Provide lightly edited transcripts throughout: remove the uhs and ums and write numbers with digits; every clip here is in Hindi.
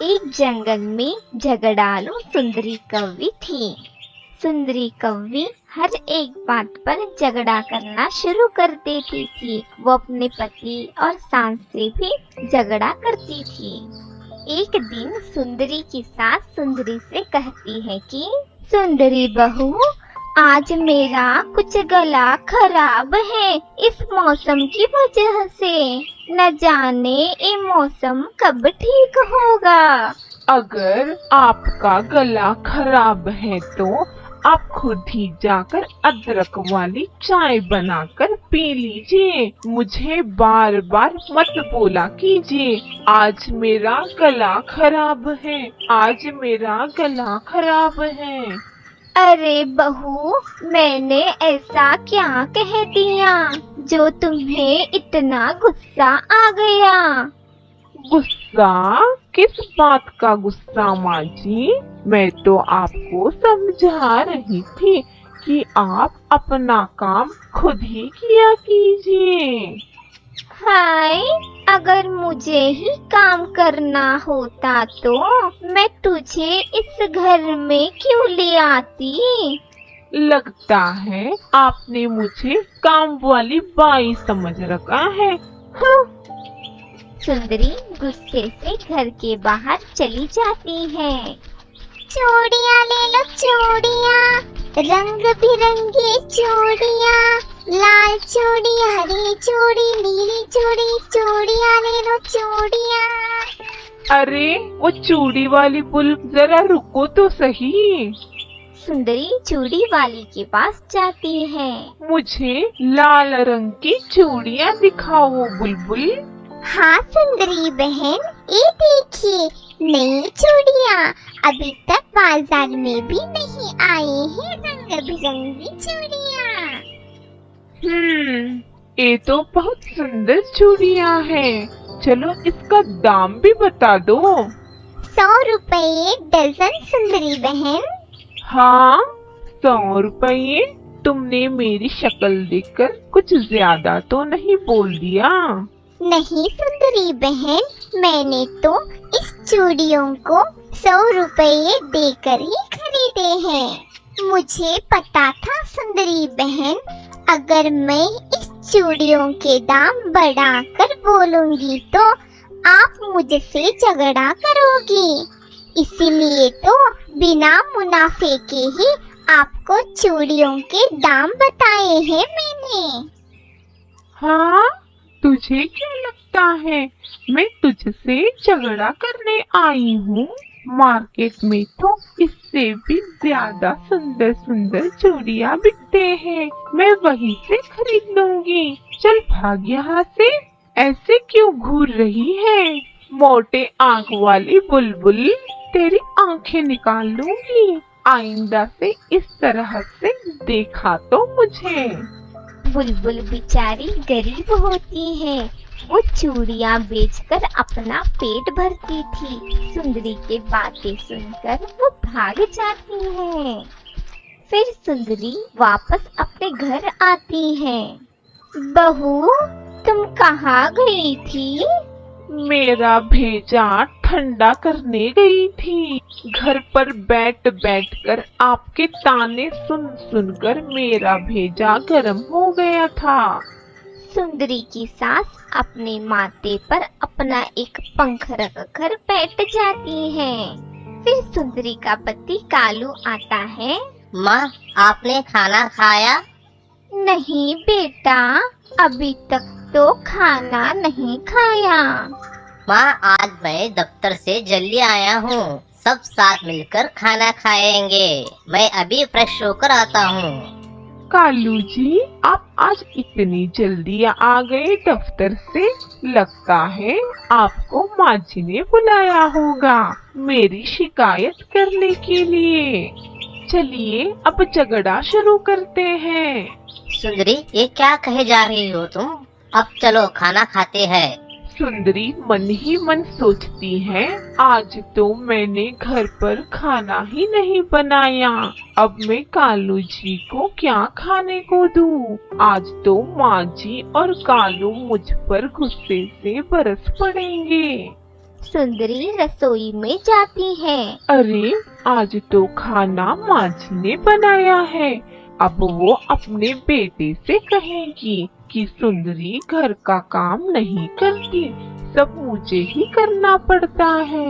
एक जंगल में झगड़ालू सुंदरी कौवी थी। सुंदरी कौवी हर एक बात पर झगड़ा करना शुरू कर देती थी। वो अपने पति और सास से भी झगड़ा करती थी। एक दिन सुंदरी की सास सुंदरी से कहती है कि सुंदरी बहू, आज मेरा कुछ गला खराब है इस मौसम की वजह से। न जाने ये मौसम कब ठीक होगा। अगर आपका गला खराब है तो आप खुद ही जाकर अदरक वाली चाय बनाकर पी लीजिए। मुझे बार बार मत बोला कीजिए, आज मेरा गला खराब है, आज मेरा गला खराब है। अरे बहू, मैंने ऐसा क्या कह दिया जो तुम्हें इतना गुस्सा आ गया? गुस्सा? किस बात का गुस्सा माँ जी? मैं तो आपको समझा रही थी कि आप अपना काम खुद ही किया कीजिए। हाय, अगर मुझे ही काम करना होता तो मैं तुझे इस घर में क्यों ले आती? लगता है आपने मुझे काम वाली बाई समझ रखा है। हाँ। सुंदरी गुस्से से घर के बाहर चली जाती है। चूड़ियाँ ले लो चूड़ियाँ, रंग बिरंगी चूड़ियाँ, लाल चूड़ी, हरी चूड़ी, नीली चूड़ी, चूड़ियाँ ले लो चूड़ियाँ। अरे वो चूड़ी वाली बुल, जरा रुको तो सही। सुंदरी चूड़ी वाली के पास जाती है। मुझे लाल रंग की चूड़ियाँ दिखाओ बुलबुल। हाँ सुंदरी बहन, ये देखिए नई चूड़ियाँ, अभी तक बाजार में भी नहीं आई है रंग बिरंगी चूड़ियाँ। ये तो बहुत सुंदर चूड़ियाँ हैं। चलो इसका दाम भी बता दो। 100 रुपये डजन सुंदरी बहन। हाँ, 100 रुपये? तुमने मेरी शक्ल देखकर कुछ ज्यादा तो नहीं बोल दिया? नहीं सुंदरी बहन, मैंने तो इस चूड़ियों को 100 रुपये देकर ही खरीदे हैं। मुझे पता था सुंदरी बहन, अगर मैं इस चूड़ियों के दाम बढ़ाकर बोलूंगी तो आप मुझसे झगड़ा करोगी। इसीलिए तो बिना मुनाफे के ही आपको चूड़ियों के दाम बताए हैं मैंने। हाँ, तुझे क्या लगता है मैं तुझसे झगड़ा करने आई हूँ? मार्केट में तो इससे भी ज्यादा सुंदर सुंदर चूड़ियाँ बिकते हैं, मैं वहीं से खरीद लूंगी। चल भाग यहाँ से, ऐसे क्यों घूर रही है? मोटे आंख वाली बुलबुल, तेरी आंखें निकाल लूंगी। आइंदा से इस तरह से देखा तो मुझे। बुलबुल बेचारी गरीब होती है, वो चूड़ियाँ बेचकर अपना पेट भरती थी। सुंदरी की बातें सुनकर वो भाग जाती है। फिर सुंदरी वापस अपने घर आती है। बहू, तुम कहाँ गई थी? मेरा भेजा ठंडा करने गई थी। घर पर बैठ बैठ कर आपके ताने सुन सुनकर मेरा भेजा गर्म हो गया था। सुंदरी की सास अपने माथे पर अपना एक पंख रखकर बैठ जाती है। फिर सुंदरी का पति कालू आता है। माँ, आपने खाना खाया? नहीं बेटा, अभी तक तो खाना नहीं खाया। माँ, आज मैं दफ्तर से जल्दी आया हूँ, सब साथ मिलकर खाना खाएंगे। मैं अभी फ्रेश होकर आता हूँ। कालू जी, आप आज इतनी जल्दी आ गए दफ्तर से? लगता है आपको माँ जी ने बुलाया होगा मेरी शिकायत करने के लिए। चलिए अब झगड़ा शुरू करते हैं। सुंदरी, ये क्या कहे जा रही हो तुम? अब चलो खाना खाते हैं। सुंदरी मन ही मन सोचती है, आज तो मैंने घर पर खाना ही नहीं बनाया, अब मैं कालू जी को क्या खाने को दूं? आज तो माँ जी और कालू मुझ पर गुस्से से बरस पड़ेंगे। सुंदरी रसोई में जाती है। अरे आज तो खाना माँ जी ने बनाया है। अब वो अपने बेटे से कहेगी कि सुंदरी घर का काम नहीं करती, सब मुझे ही करना पड़ता है।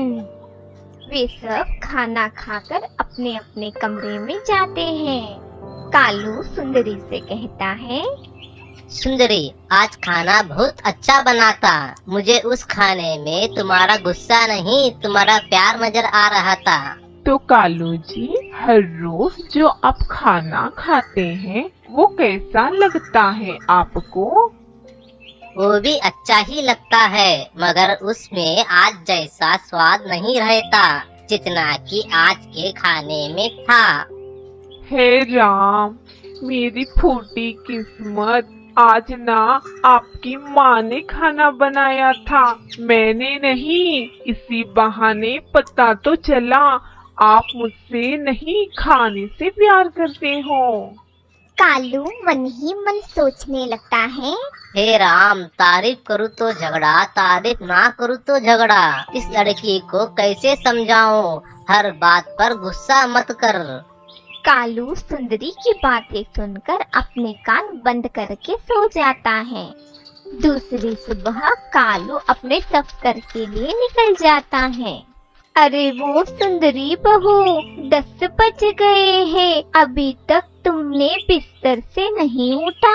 वे सब खाना खाकर अपने अपने कमरे में जाते हैं। कालू सुंदरी से कहता है, सुंदरी, आज खाना बहुत अच्छा बना था। मुझे उस खाने में तुम्हारा गुस्सा नहीं, तुम्हारा प्यार नजर आ रहा था। तो कालू जी, हर रोज जो आप खाना खाते हैं वो कैसा लगता है आपको? वो भी अच्छा ही लगता है, मगर उसमें आज जैसा स्वाद नहीं रहता जितना कि आज के खाने में था। हे राम, मेरी फूटी किस्मत, आज ना आपकी माँ ने खाना बनाया था, मैंने नहीं। इसी बहाने पता तो चला आप मुझसे नहीं खाने से प्यार करते हो। कालू मन ही मन सोचने लगता है, हे राम, तारीफ करूँ तो झगड़ा, तारीफ ना करूँ तो झगड़ा। इस लड़की को कैसे समझाऊं? हर बात पर गुस्सा मत कर। कालू सुंदरी की बातें सुनकर अपने कान बंद करके सो जाता है। दूसरी सुबह कालू अपने दफ्तर के लिए निकल जाता है। अरे वो सुंदरी बहू, 10 बज गए हैं, अभी तक तुमने बिस्तर से नहीं उठा।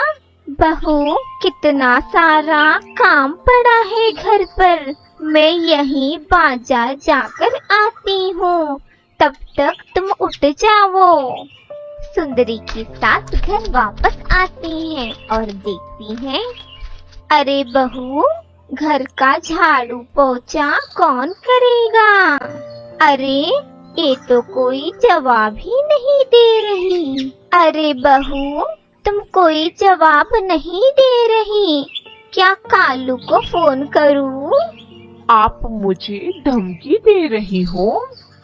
बहू, कितना सारा काम पड़ा है घर पर, मैं यहीं बाजार जाकर आती हूँ, तब तक तुम उठ जाओ। सुंदरी की सास घर वापस आती है और देखती है, अरे बहू, घर का झाड़ू पोछा कौन करेगा? अरे ये तो कोई जवाब ही नहीं दे रही। अरे बहू, तुम कोई जवाब नहीं दे रही, क्या कालू को फोन करूं? आप मुझे धमकी दे रही हो?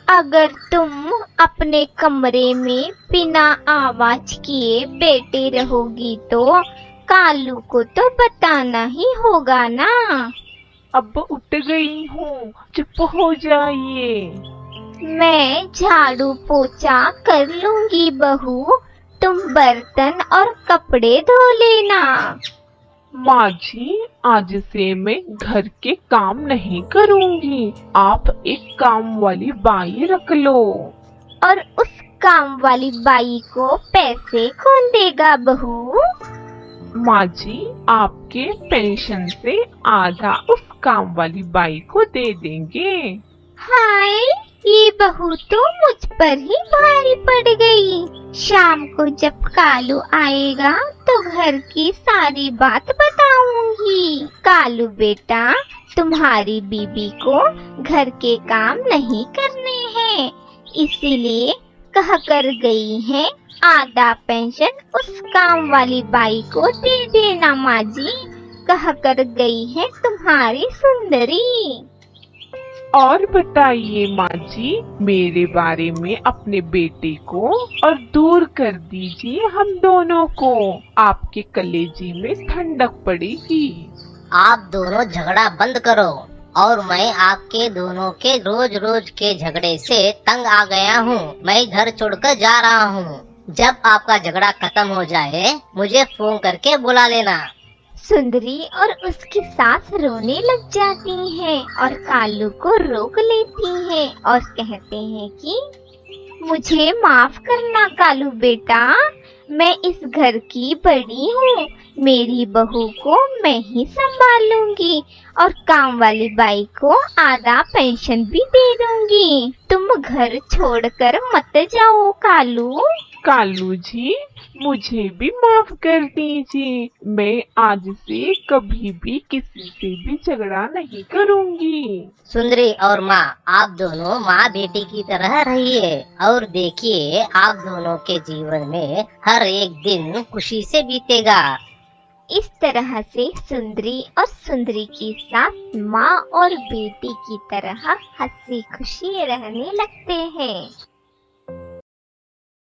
अगर तुम अपने कमरे में बिना आवाज किए बैठे रहोगी तो कालू को तो बताना ही होगा ना। अब उठ गई हूँ, चुप हो जाइए। मैं झाड़ू पोछा कर लूंगी बहू, तुम बर्तन और कपड़े धो लेना। माँ जी, आज से मैं घर के काम नहीं करूँगी, आप एक काम वाली बाई रख लो। और उस काम वाली बाई को पैसे कौन देगा बहू? माँ जी, आपके पेंशन से आधा उस काम वाली बाई को दे देंगे। हाय, ये बहू तो मुझ पर ही भारी पड़ गई। शाम को जब कालू आएगा तो घर की सारी बात बताऊंगी। कालू बेटा, तुम्हारी बीबी को घर के काम नहीं करने हैं, इसीलिए कह कर गई है आधा पेंशन उस काम वाली बाई को दे देना। माँ जी कह कर गई है तुम्हारी सुंदरी। और बताइए माँ जी, मेरे बारे में अपने बेटे को और दूर कर दीजिए हम दोनों को, आपके कलेजे में ठंडक पड़ेगी। आप दोनों झगड़ा बंद करो, और मैं आपके दोनों के रोज रोज के झगड़े से तंग आ गया हूँ। मैं घर छोड़कर जा रहा हूँ। जब आपका झगड़ा खत्म हो जाए मुझे फोन करके बुला लेना। सुंदरी और उसकी सास रोने लग जाती हैं और कालू को रोक लेती हैं और कहते हैं कि मुझे माफ करना कालू बेटा, मैं इस घर की बड़ी हूँ, मेरी बहू को मैं ही संभालूंगी और काम वाली बाई को आधा पेंशन भी दे दूंगी। तुम घर छोड़कर मत जाओ कालू। कालू जी, मुझे भी माफ कर दीजिए, मैं आज से कभी भी किसी से भी झगड़ा नहीं करूंगी। सुंदरी और माँ, आप दोनों माँ बेटी की तरह रहिए और देखिए आप दोनों के जीवन में हर एक दिन खुशी से बीतेगा। इस तरह से सुंदरी और सुंदरी की सास माँ और बेटी की तरह हंसी खुशी रहने लगते हैं।